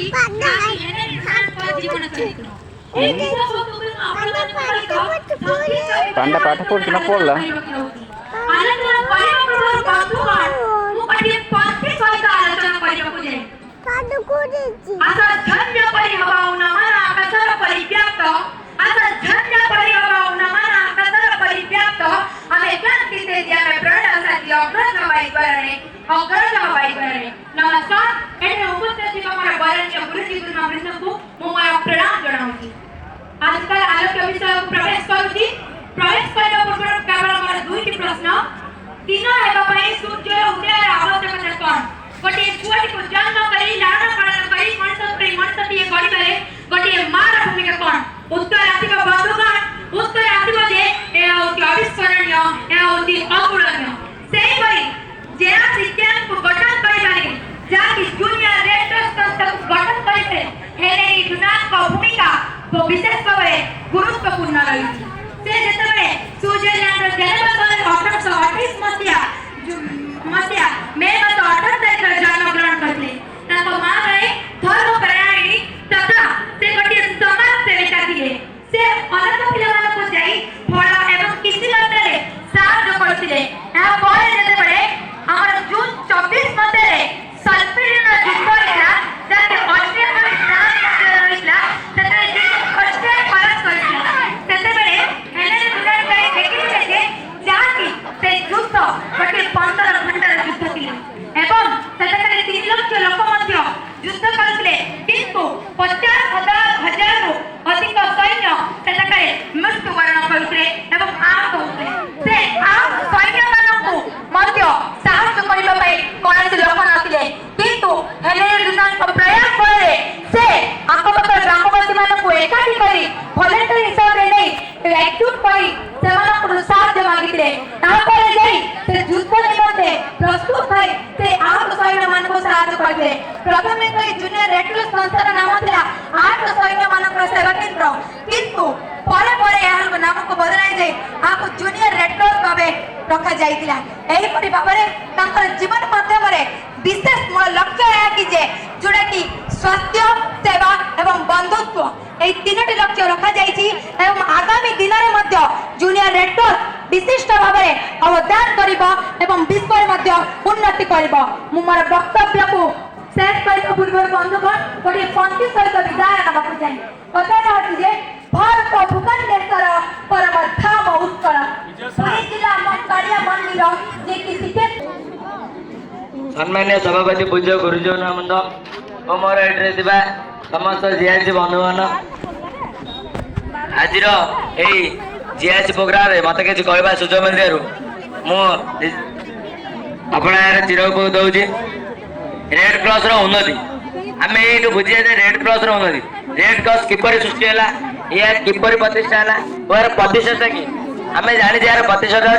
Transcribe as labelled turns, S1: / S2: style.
S1: ताकि हेने इंसान को जीवन चरित्र এই বিষয় সম্পর্কে
S2: পান্ডা পাঠ পড়ছিনা পড়লা
S1: আলোচনা পরিবার বন্ধুগণ ମୁଁ ଗୋଟିଏ ପଂକ୍ତି ସହିତ ଆଲୋଚନା କରିବାକୁ ଯାଏ ଆଶା ଝଞ୍ଜ ପରି ହବା ଉନ୍ନମାନ ଆକାଶର ପରିବ୍ୟାପ୍ତ ଆଶା ଝଞ୍ଜ ପରି ହବା ଉନ୍ନମାନ ଆକାଶର ପରିବ୍ୟାପ୍ତ ଆମେ କ୍ଲାନ୍ତି ସେ ଦିଆରେ ପ୍ରାଣ ସାଥି ଅଗ୍ରଜ ବାଇଗଣରେ ନମସ୍କାର ଏଠାରେ ଉପସ୍ଥିତ ଥିବା ମୋର ବରଣ୍ୟ ଗୁରୁଜୀ ଗୁରୁମାମାନଙ୍କୁ ମୁଁ ମୋର ପ୍ରଣାମ ଜଣାଉଛି आजकल आलोच्य विषय प्रवेश करूची प्रवेश କରିବା ପୂର୍ବରୁ କେବଳ ମୋର ଦୁଇଟି ପ୍ରଶ୍ନ ଦିନ ହେବା ପାଇଁ ସୂର୍ଯ୍ୟର ଉଦୟର ଆବଶ୍ୟକତା କ'ଣ ଗୋଟିଏ ଛୁଆଟିକୁ ଜନ୍ମ କରି ଲାଳନ ପାଳନ କରି ମଣିଷଟିଏ ଗଢ଼ିବାରେ ଗୋଟିଏ ମାର ଭୂମିକା କ'ଣ ଉତ୍ତର ଆସିବ ବନ୍ଧୁଗଣ ଉତ୍ତର ଆସିବ ଯେ ଏହା ହେଉଛି ଅବିସ୍ମରଣୀୟ ଏହା ହେଉଛି ଅତୁଳନୀୟ ସେହିପରି ଜେରା ଶିକ୍ଷାକୁ ଗଠନ କରିବାରେ ଯାହାକି ଜୁନିୟର ରେଡ୍ କ୍ରସ୍ ସଂସ୍ଥାକୁ ଗଠନ କରିଥିଲେ ହେଲେ ଡୁନାଙ୍କ ଭୂମିକା विशेष भाव गुरुत्वपूर्ण रही से जिते स्विट्जरलैंड जेनेवा कॉलेज 1828 मसीहा मे मास 18 तारीख जन्म ग्रहण करते माँ रहे धर्म परायणी तथा से गोटे समाज सेविका थे से अनाथ पिला को जाई फल एवं किसी मात्रा साहाय्य करते हमर जून 24 मसीह सल्फेरिन युद्ध होता जाके ऑस्ट्रिया में प्राण रहिला गोटे 15 घंटार युद्ध थिले एवं सेतकरे 3 लाख लोक मध्य युद्ध करथिले किंतु 50,000 रु अधिक सैन्य सेतकरे मृत्युवरण करथिले एवं आहत होथिले से आहत सैन्य मानकु मध्य साहस करिबा पई कोनसी लोक नथिले किंतु हेलेन दुनांक प्रयास करे से आखपाख ग्रामवासी मानकु एकाठी करी वॉलंटियर हिसाब रे नै एक्टिव करी सेमानकु साहाय्य मागिथिले तापर जाई से युद्ध निमंते प्रस्तुत भाई से आहत सैन्य मानक साहाय्य करते प्रथम एक जूनियर रेड क्रॉस संस्थार नाम थिला आहत सैन्य मानक सेवा केंद्र किंतु परे परे यार नाम को बदलाई जाई आपको जूनियर रेड क्रॉस भाबे रखा जाइतिला एही परि भाबरे तांकर जीवन माध्यम रे विशेष मूल लक्ष्य है कि जे जोड़ा कि स्वास्थ्य सेवा एवं बंधुत्व এই তিনটি লক্ষ্য রখা যাইছি এবং আগামী দিନରେ ମଧ୍ୟ জুনিয়র রেড ক্রস विशिष्ट भाव में अवदान करिब एवं विश्व मध्य उन्नति करिब मु मोर वक्तव्य को शेष करबा पूर्व बंधुगण गोटे पंक्ति सहित विदाय नबाक चाहे कथा जे भारत भूखंड देशर परम धाम उत्कल पुरी जिला मंकाड़िया मंदिर जे कि सिके
S3: सम्मान्य सभापति पूज्य गुरुजी नमंद मोर एड्रेस दिबा समस्त जीआईसी बंधुगण आज जीआईसी प्रोग्राम मत कि कहवा सुजोग मिलू मुझे चिर दौर रेड क्रॉस उन्नति आम ये बुझे रेड क्रॉस उन्नति रेड क्रॉस किपर सृष्टि है किपर प्रतिष्ठा है यार प्रतिष्ठा कि आम जानी यार प्रतिष्ठा